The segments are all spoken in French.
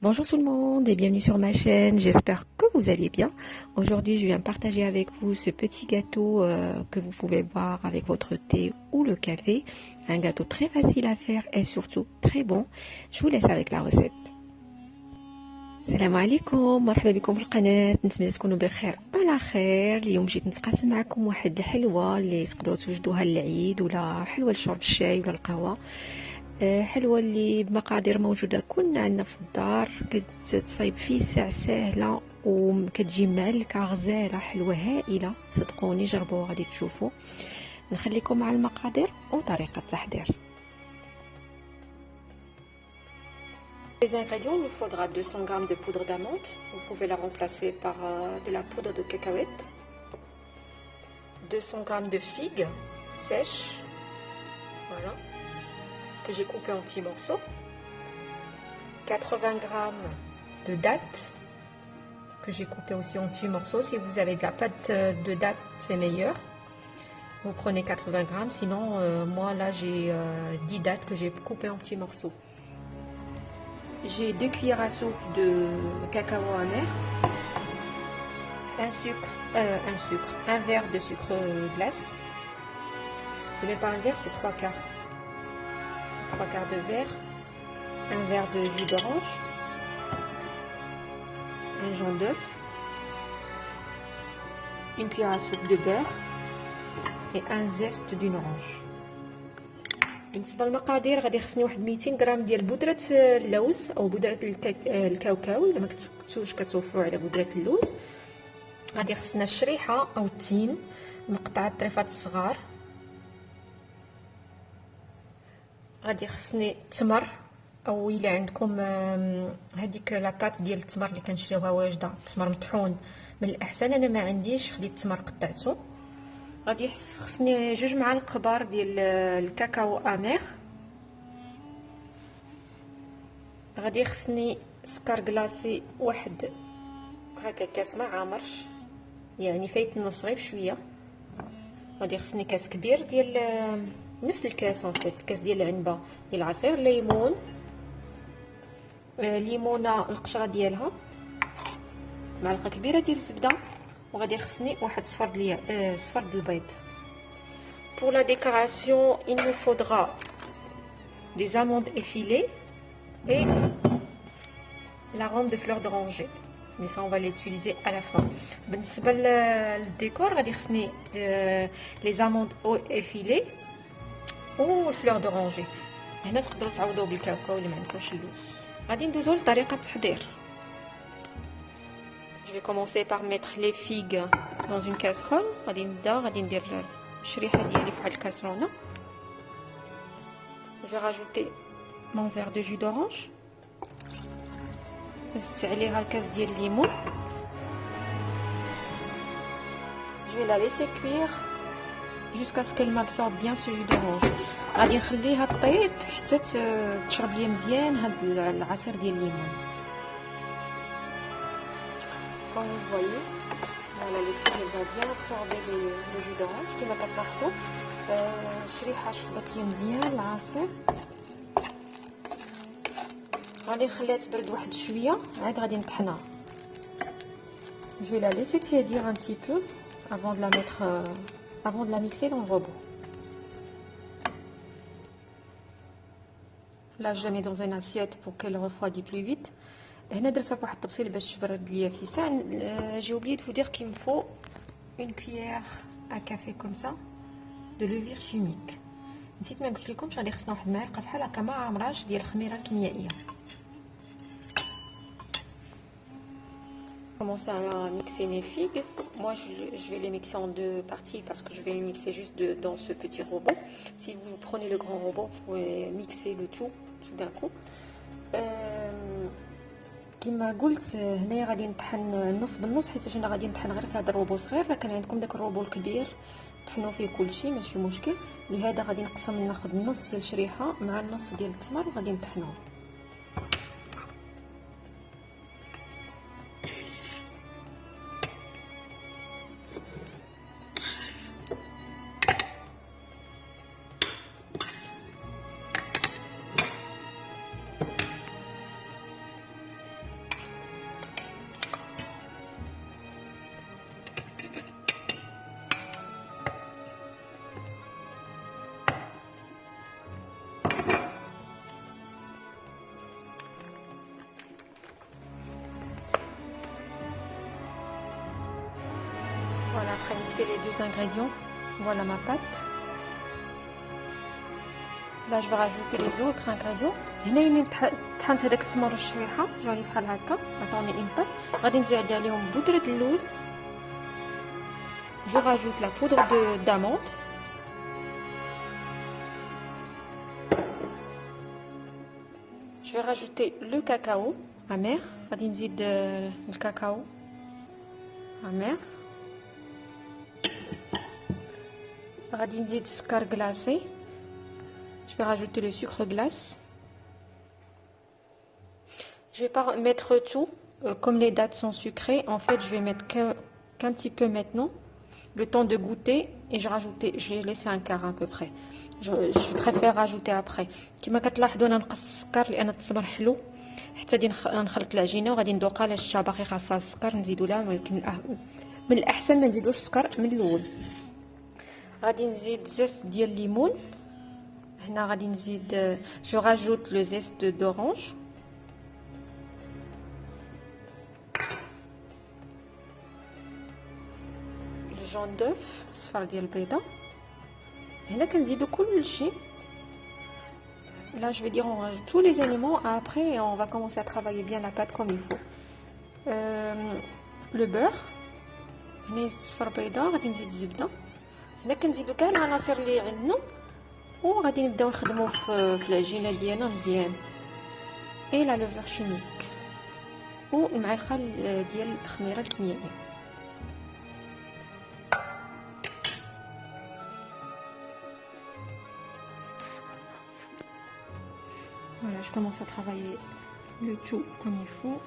Bonjour tout le monde et bienvenue sur ma chaîne, j'espère que vous allez bien. Aujourd'hui je viens partager avec vous ce petit gâteau que vous pouvez boire avec votre thé ou le café. Un gâteau très facile à faire et surtout très bon. Je vous laisse avec la recette. السلام عليكم، مرحبا بكم في القناة، نتمنى تكونوا بخير على خير. اليوم جيت نتقاسم معكم واحد الحلوة اللي تقدروا توجدوها للعيد ولا حلوة لشرب الشاي ولا القهوة. حلوة اللي بمقادير موجودة كلنا عندنا في الدار، كتصايب في ساعة سهلة وكتجي معلكة غزالة حلوة هائلة. صدقوني جربوها غادي تشوفوا. نخليكم مع المقادير وطريقة التحضير. Les ingrédients, il nous faudra 200 g de poudre d'amande. Vous pouvez la remplacer par de la poudre de cacahuète. 200 g de figues sèches, voilà, que j'ai coupé en petits morceaux. 80 g de dattes, que j'ai coupé aussi en petits morceaux. Si vous avez de la pâte de dattes, c'est meilleur. Vous prenez 80 g, sinon moi là j'ai 10 dattes que j'ai coupées en petits morceaux. J'ai 2 cuillères à soupe de cacao amer, un verre de sucre glace. Ce n'est pas un verre, c'est 3 quarts. 3 quarts de verre, un verre de jus d'orange, un jaune d'œuf, une cuillère à soupe de beurre et un zeste d'une orange. بالنسبه للمقادير غادي يخصني واحد 200 غرام ديال بودره اللوز او بودره الكاوكاو الا ما كنتوش كتوفروا على بودره اللوز. غادي يخصنا الشريحه او التين مقطع الطريفات الصغار. غادي يخصني التمر او الا عندكم هذيك لاباط ديال التمر اللي كنشريوها واجده، التمر مطحون من الاحسن. انا ما عنديش، خديت التمر قطعته. غادي يخصني 2 معالق كبار ديال الكاكاو امير. غادي يخصني سكر كلاصي واحد هكا كاس ما عامرش، يعني فايت النص غير بشويه. غادي يخصني كاس كبير ديال نفس الكاس كاس ديال العنبه ديال عصير ليمون، ليمونه القشره ديالها، معلقه كبيره ديال الزبده، وغادي يخصني واحد صفر ديال البيض. Pour la décoration, il nous faudra des amandes effilées et l'arôme de fleurs d'oranger. Mais ça, on va l'utiliser à la fin. بالنسبة للديكور غادي يخصني les amandes effilées و fleurs d'oranger. هنا تقدروا تعوضوا بالكاوكاو اللي ما عندكمش اللوز. غادي ندوزو لطريقة التحضير. Je vais commencer par mettre les figues dans une casserole. غادي ندير الشريحه ديالي في واحد الكاسرونه. Je vais rajouter mon verre de jus d'orange. زدت عليها الكاس ديال الليمون. Je vais la laisser cuire jusqu'à ce qu'elle m'absorbe bien ce jus d'orange. غادي نخليها طيب حتى تشرب ليا مزيان هاد العصير ديال الليمون. Comme vous voyez, voilà, les figues ont bien absorbé le jus d'orange كما كتلاحظوا. شريحه شربت لي مزيان العصير. غادي نخليها تبرد واحد شويه عاد غادي نطحنها. Je vais la laisser tiédir un petit peu avant de la mettre avant de la mixer dans le robot. Là je la mets dans une assiette pour qu'elle refroidisse plus vite. هنا درتها فواحد الطبسيل باش تبرد ليا في ساعه. j'ai oublié de vous dire qu'il me faut une cuillère à café comme ça de levure chimique. نسيت ما قلت لكمش غادي خصنا واحد المعلقه بحال هكا ما عمراش ديال الخميره الكيميائيه. Commencer à mixer mes figues. Moi je vais les mixer en 2 parties parce que je vais les mixer juste dans ce petit robot. Si vous prenez le grand robot, vous pouvez mixer le tout d'un coup. كما قلت هنايا غادي نطحن النص بالنص، حيت انا غادي نطحن غير في هذا الروبو صغير. لكن عندكم داك الروبو الكبير طحنوا فيه كلشي ماشي مشكل. لهذا غادي نقسم، ناخذ النص ديال الشريحه مع النص ديال التمر وغادي نطحنوه. après mixer les deux ingrédients, voilà ma pâte. Là je vais rajouter les autres ingrédients. هنا طحنت هذاك التمر والشريحه جوني بحال هكا عطوني اون بات. غادي نزيد عليهم بودره اللوز. Je rajoute la poudre d'amande. Je vais rajouter le cacao amer. غادي نزيد الكاكاو amer. غادي نزيد السكر glacé. Je vais rajouter le sucre glace. Je vais pas mettre tout. Comme les dattes sont sucrées, en fait, je vais mettre qu'un petit peu maintenant. Le temps de goûter. Et j'ai laissé un quart à peu près. Je préfère rajouter après. كما كتلاحظوا انا نقص السكر لان التمر حلو حتى غادي نخلط العجينه وغادي ندوقها لا شتا باقي خاصها السكر نزيدوا لها، ولكن من الاحسن ما نزيدوش السكر من الاول. غادي نزيد زيت ديال الليمون. هنا غادي نزيد جو راجوت لو زيست دورانج. لو جون دوف الصفر ديال البيضه. هنا كنزيدو كل شيء. Là, je vais dire, on rajoute tous les éléments. Après, on va commencer à travailler bien la pâte comme il faut. Le beurre. هنا صفر بيضة. غادي نزيد الزبدة. هنا كنزيدو كاع العناصر اللي عندنا وغادي نبداو نخدمو في العجينة ديالنا مزيان. اي لا لوفر شيميك والمعلقة ديال الخميرة الكيميائية. Voilà, je commence à travailler le tout comme il faut.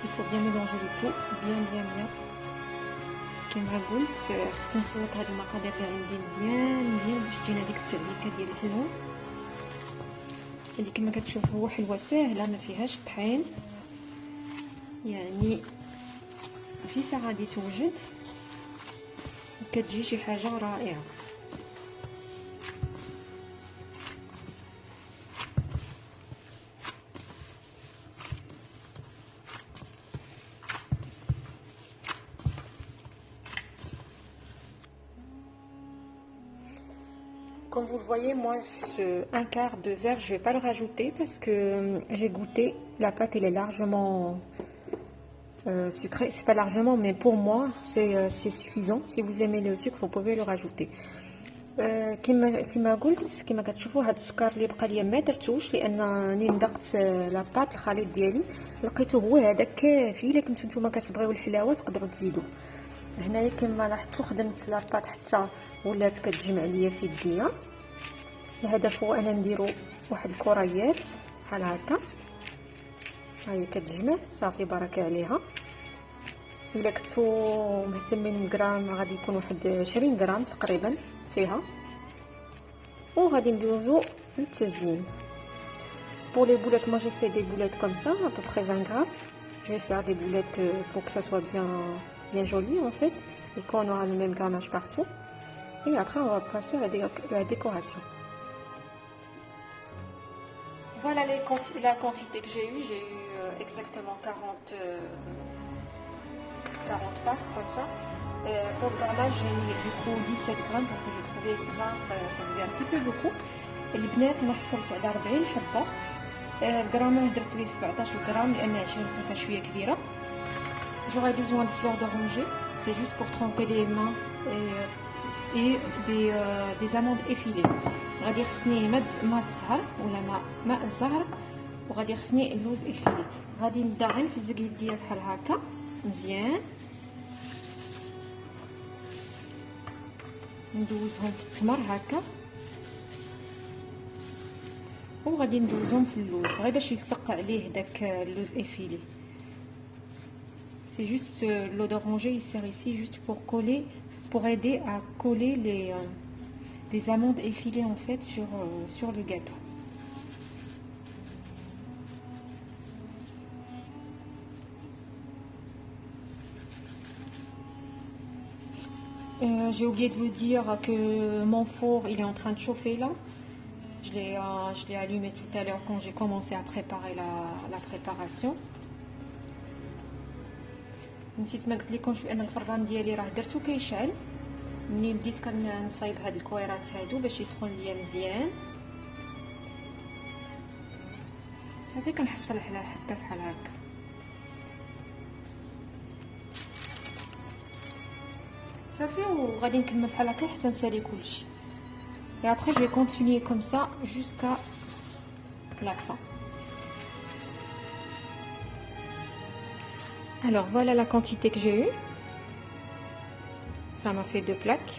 Il faut bien mélanger le tout, bien. كما قلت خصني نخلط هاد المقادير عندي مزيان باش تجينا ديك التعليكه ديال الحلوه. هذه كما كتشوفوا حلوه ساهله ما فيهاش طحين، يعني في ساعه غادي توجد وكتجي شي حاجه رائعه. Comme vous le voyez, moi, un quart de verre, je ne vais pas le rajouter parce que j'ai goûté. La pâte, elle est largement sucrée. C'est pas largement, mais pour moi, c'est suffisant. Si vous aimez le sucre, vous pouvez le rajouter. كما قلت كما كتشوفوا هذا السكر اللي بقى ليا ما درتوش لانني ندقت لاباط الخليط ديالي لقيته هو هذا كافي. الا كنتو نتوما كتبغيو الحلاوه تقدروا تزيدوا. هنايا كما لاحظتوا خدمت لاباط حتى ولات كتجمع ليا في يديا. الهدف هو انا نديرو واحد الكريات بحال هكا. ها هي كتجمع صافي بركه عليها. الا كنتو مهتمين بالغرام غادي يكون واحد 20 غرام تقريبا فيها. وغادي ندوزو للتزيين. Pour les boulettes, moi j'ai fait des boulettes comme ça, à peu près 20 grammes. Je vais faire des boulettes pour que ça soit bien joli en fait, et qu'on aura le même grammage partout. Et après on va passer à la décoration. Voilà la quantité que j'ai eu exactement 40 parts comme ça. Pour le grammage j'ai mis du coup 17 grammes parce que j'ai trouvé 20 ça faisait un petit peu beaucoup. البنات ما حصلت على 40 حبه. الجراماج درت ليه 17 غرام لان 20 خمسة شويه كبيره. J'aurais besoin de fleurs d'oranger, c'est juste pour tremper les mains et des amandes effilées. غادي خصني ماء الزهر ولا ماء الزهر وغادي خصني اللوز effilé. غادي نبدا غير في الزقيد ديال بحال هكا مزيان ندوزهم في التمر هكا وغادي ندوزهم في اللوز غير باش يلصق عليه داك اللوز effilé. C'est juste l'eau d'oranger, il sert ici juste pour aider à coller les amandes effilées en fait sur le gâteau. J'ai oublié de vous dire que mon four il est en train de chauffer là. Je l'ai allumé tout à l'heure quand j'ai commencé à préparer la préparation. نسيت ما قلت لكمش بان الفران ديالي راه درتو كيشعل. ملي بديت كنصايب هاد الكويرات هادو باش يسخن ليا مزيان صافي كنحصل على حبه بحال هكا. صافي وغادي نكمل بحال هكا حتى نسالي كلشي. Et après je vais continuer comme ça jusqu'à la fin. Alors voilà la quantité que j'ai eue. Ça m'a fait 2 plaques.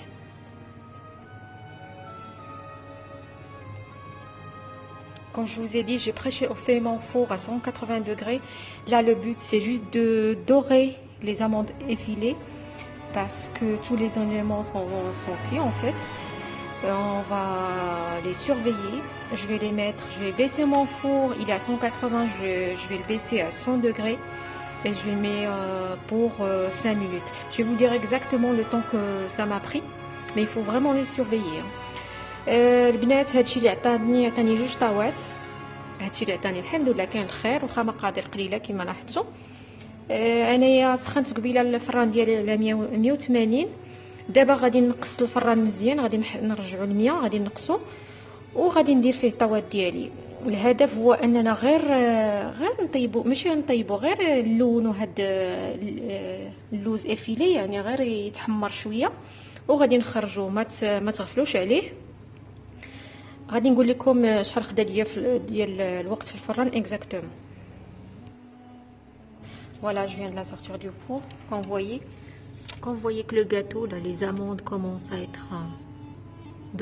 Comme je vous ai dit, j'ai préchauffé mon four à 180 degrés. Là le but c'est juste de dorer les amandes effilées parce que tous les éléments sont cuits en fait. On va les surveiller. Je vais les mettre, je vais baisser mon four, il est à 180, je vais le baisser à 100 degrés et je le mets pour 5 minutes. Je vais vous dire exactement le temps que ça m'a pris, mais il faut vraiment les surveiller. البنات هادشي اللي عطاني 2 طاوات. هادشي اللي عطاني الحمد لله كاين خير وخا مقادير قليله كما لاحظتوا. انايا سخنت قبيله الفران ديالي على 180. دابا غادي نقص الفران مزيان، غادي نرجعو ل 100، غادي نقصو وغادي ندير فيه الطاوات ديالي. الهدف هو اننا غير نطيبو، ماشي نطيبو، غير نلونو هاد اللوز افيلي، يعني غير يتحمر شويه وغادي نخرجوه. ما تغفلوش عليه. غادي نقول لكم شحال خدا ليا ديال الوقت في الفران اكزاكتومون. Voilà, je viens de la sortir du four. Quand vous voyez que le gâteau, là, les amandes commencent à être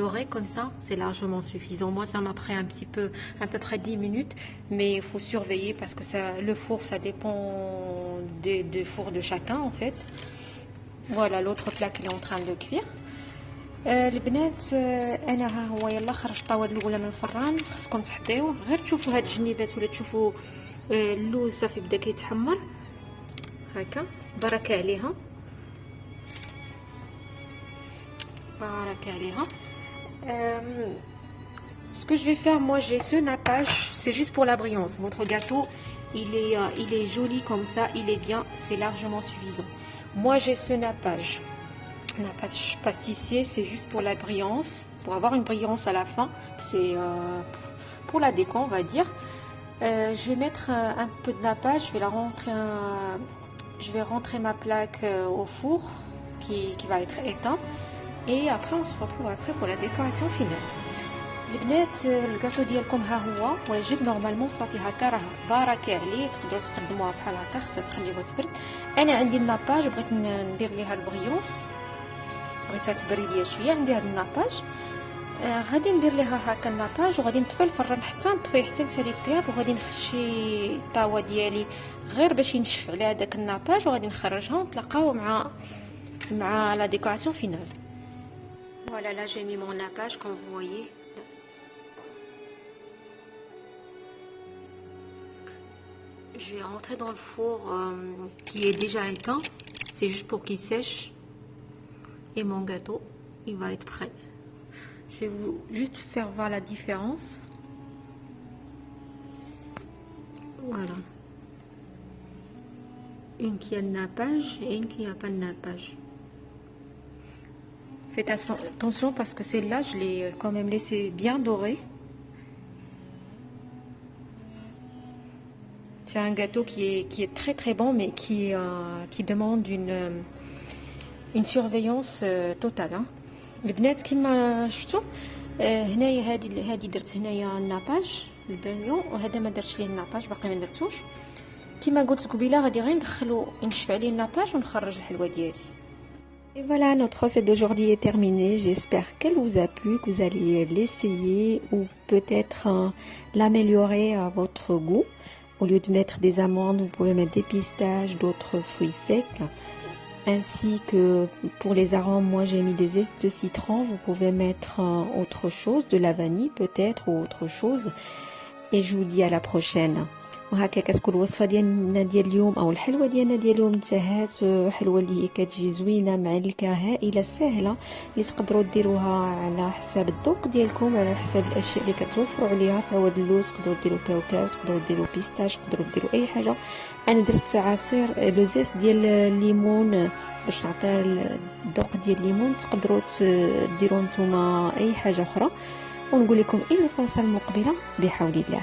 dorées comme ça, c'est largement suffisant. Moi, ça m'a pris à peu près 10 minutes, mais il faut surveiller parce que le four, ça dépend des fours de chacun en fait. Voilà, l'autre plat qui est en train de cuire. البنات انا ها هو يلا خرجت الطاوه الاولى من الفران. خصكم تحضيوه غير تشوفوا هاد الجنيبات ولا تشوفوا اللوز صافي بدا كيتحمر هكا. بركه عليها، بركه عليها. Ce que je vais faire, moi j'ai ce nappage, c'est juste pour la brillance. Votre gâteau il est joli comme ça, il est bien, c'est largement suffisant. Moi j'ai ce nappage pâtissier, c'est juste pour la brillance, pour avoir une brillance à la fin. C'est pour la déco on va dire. Je vais mettre un peu de nappage, je vais rentrer ma plaque au four qui va être éteint et après on se retrouve après pour la décoration finale. البنات الكاطو ديالكم ها هو واجد نورمالمون صافي هكا راه باركه عليه، تقدروا تقدموها بحال هكا، خصها تخليوها تبرد. انا عندي الناباج بغيت ندير ليها البغيونس، بغيتها تبري ليا شويه. عندي هذا الناباج غادي ندير ليها هكا الناباج وغادي نطفي الفران حتى نطفيه حتى نسالي الطياب وغادي نخشي الطاوه ديالي غير باش ينشف على هذاك الناباج وغادي نخرجها ونتلاقاو مع لا ديكوراسيون فينال. Voilà, là j'ai mis mon nappage comme vous voyez. Je vais rentrer dans le four qui est déjà éteint. C'est juste pour qu'il sèche. Et mon gâteau, il va être prêt. Je vais vous juste faire voir la différence. Voilà. Une qui a le nappage et une qui n'a pas de nappage. Faites attention parce que celle-là, je l'ai quand même laissé bien dorée. C'est un gâteau qui est très très bon, mais qui demande une surveillance totale. البنات كما شفتوا هنايا هذه درت هنايا الناباج البانيون وهذا ما درتش ليه الناباج، باقي ما درتوش. كما قلت قبيله غادي غير ندخلو ينشف عليه الناباج ونخرج الحلوه ديالي. Et voilà, notre recette d'aujourd'hui est terminée. J'espère qu'elle vous a plu, que vous allez l'essayer ou peut-être l'améliorer à votre goût. Au lieu de mettre des amandes, vous pouvez mettre des pistaches, d'autres fruits secs. Ainsi que pour les arômes, moi j'ai mis des zestes de citron. Vous pouvez mettre autre chose, de la vanille peut-être ou autre chose. Et je vous dis à la prochaine. وهكا كتكون الوصفه ديالنا ديال اليوم او الحلوه ديالنا ديال اليوم انتهت. حلوه اللي هي كتجي زوينه معلكه هائله سهله اللي تقدروا ديروها على حساب الذوق ديالكم، على حساب الاشياء اللي كتوفروا عليها. فواد اللوز تقدروا ديروا كاوكاو، تقدروا ديروا بيستاش، تقدروا ديروا اي حاجه. انا درت عصير لو زيست ديال الليمون باش تعطي الذوق ديال الليمون. تقدروا ديروا نتوما اي حاجه اخرى. ونقول لكم الى الفرصه المقبله بحول الله.